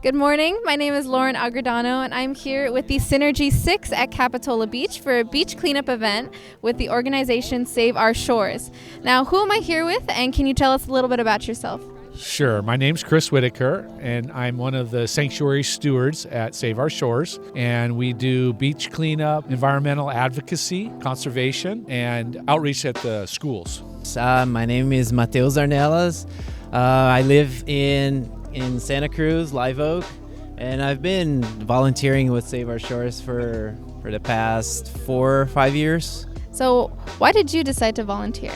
Good morning. My name is Lauren Agredano, and I'm here with the Synergy 6 at Capitola Beach for a beach cleanup event with the organization Save Our Shores. Now, who am I here with, and can you tell us a little bit about yourself? Sure. My name's Chris Whitaker, and I'm one of the sanctuary stewards at Save Our Shores. And we do beach cleanup, environmental advocacy, conservation, and outreach at the schools. My name is Mateus Arnelas. I live in Santa Cruz, Live Oak, and I've been volunteering with Save Our Shores for the past 4 or 5 years. So, why did you decide to volunteer?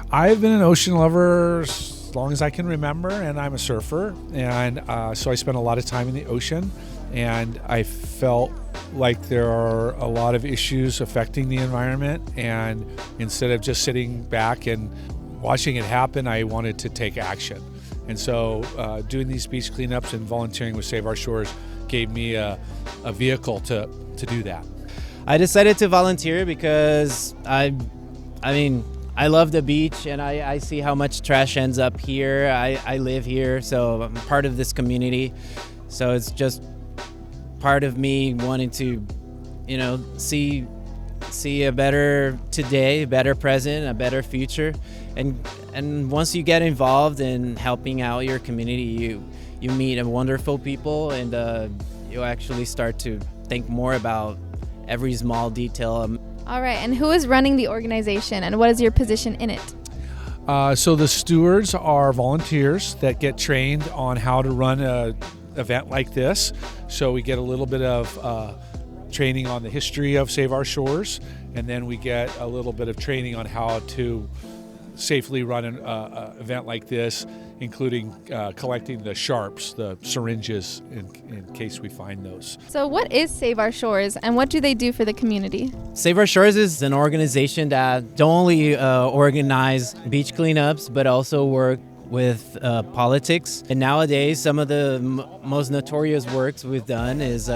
I've been an ocean lover as long as I can remember, and I'm a surfer, and so I spent a lot of time in the ocean, and I felt like there are a lot of issues affecting the environment, and instead of just sitting back and watching it happen, I wanted to take action. And so doing these beach cleanups and volunteering with Save Our Shores gave me a vehicle to do that. I decided to volunteer because I love the beach, and I see how much trash ends up here. I live here, so I'm part of this community. So it's just part of me wanting to, see a better today, a better present, a better future. And once you get involved in helping out your community, you meet wonderful people, and you actually start to think more about every small detail. All right, and who is running the organization, and what is your position in it? So the stewards are volunteers that get trained on how to run an event like this. So we get a little bit of training on the history of Save Our Shores, and then we get a little bit of training on how to safely run an event like this, including collecting the sharps, the syringes, in case we find those. So what is Save Our Shores, and what do they do for the community? Save Our Shores is an organization that don't only organize beach cleanups, but also work with politics. And nowadays, some of the most notorious works we've done is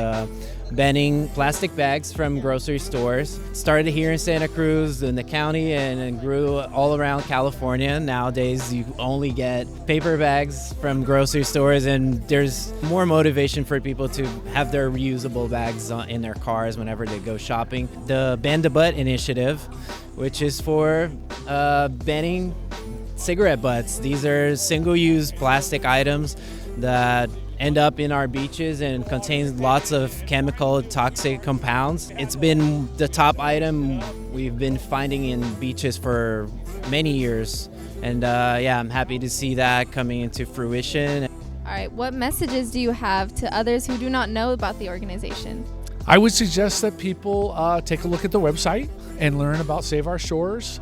banning plastic bags from grocery stores. Started here in Santa Cruz in the county and grew all around California. Nowadays, you only get paper bags from grocery stores, and there's more motivation for people to have their reusable bags in their cars whenever they go shopping. The Ban the Butt initiative, which is for banning cigarette butts. These are single-use plastic items that end up in our beaches and contains lots of chemical toxic compounds. It's been the top item we've been finding in beaches for many years, and I'm happy to see that coming into fruition. All right, what messages do you have to others who do not know about the organization? I would suggest that people take a look at the website and learn about Save Our Shores.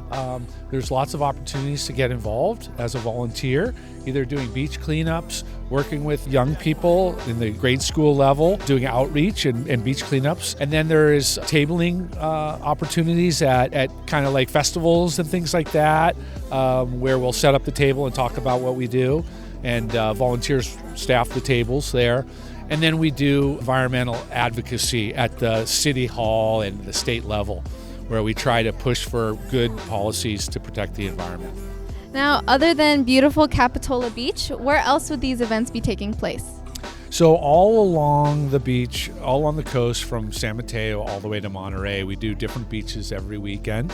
There's lots of opportunities to get involved as a volunteer, either doing beach cleanups, working with young people in the grade school level, doing outreach and beach cleanups. And then there is tabling opportunities at kind of like festivals and things like that, where we'll set up the table and talk about what we do, and volunteers staff the tables there. And then we do environmental advocacy at the city hall and the state level, where we try to push for good policies to protect the environment. Now, other than beautiful Capitola Beach, where else would these events be taking place? So all along the beach, all on the coast from San Mateo all the way to Monterey, we do different beaches every weekend.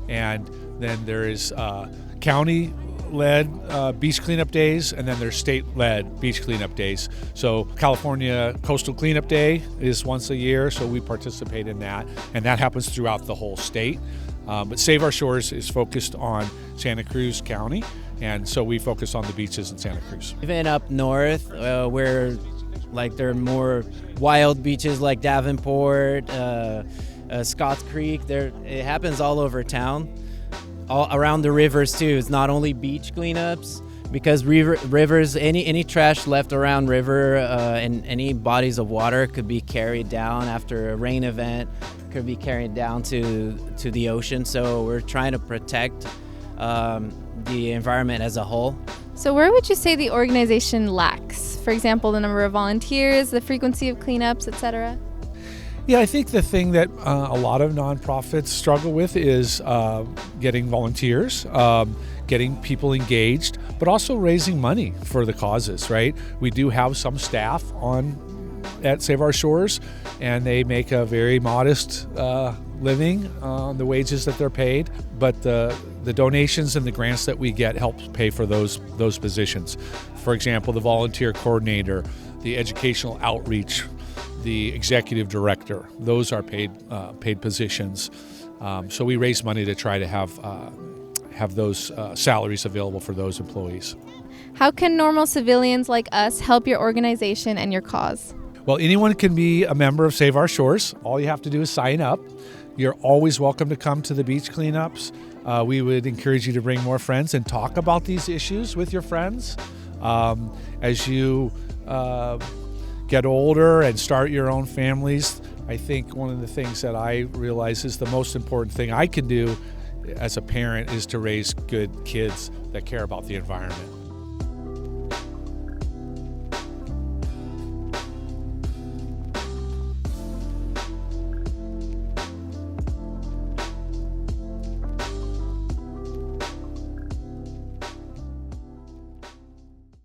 And then there is county-led beach cleanup days, and then there's state-led beach cleanup days. So California Coastal Cleanup Day is once a year, so we participate in that, and that happens throughout the whole state. But Save Our Shores is focused on Santa Cruz County, and so we focus on the beaches in Santa Cruz. Even up north, where there are more wild beaches like Davenport, Scotts Creek, it happens all over town. All around the rivers too. It's not only beach cleanups, because rivers, any trash left around river and any bodies of water could be carried down after a rain event, could be carried down to the ocean. So we're trying to protect the environment as a whole. So where would you say the organization lacks? For example, the number of volunteers, the frequency of cleanups, etc.? Yeah, I think the thing that a lot of nonprofits struggle with is getting volunteers, getting people engaged. but also raising money for the causes, right? We do have some staff at Save Our Shores, and they make a very modest living on the wages that they're paid, but the donations and the grants that we get help pay for those positions. For example, the volunteer coordinator, the educational outreach, the executive director, those are paid positions. So we raise money to try to have those salaries available for those employees. How can normal civilians like us help your organization and your cause? Well, anyone can be a member of Save Our Shores. All you have to do is sign up. You're always welcome to come to the beach cleanups. We would encourage you to bring more friends and talk about these issues with your friends. As you get older and start your own families, I think one of the things that I realize is the most important thing I can do as a parent is to raise good kids that care about the environment.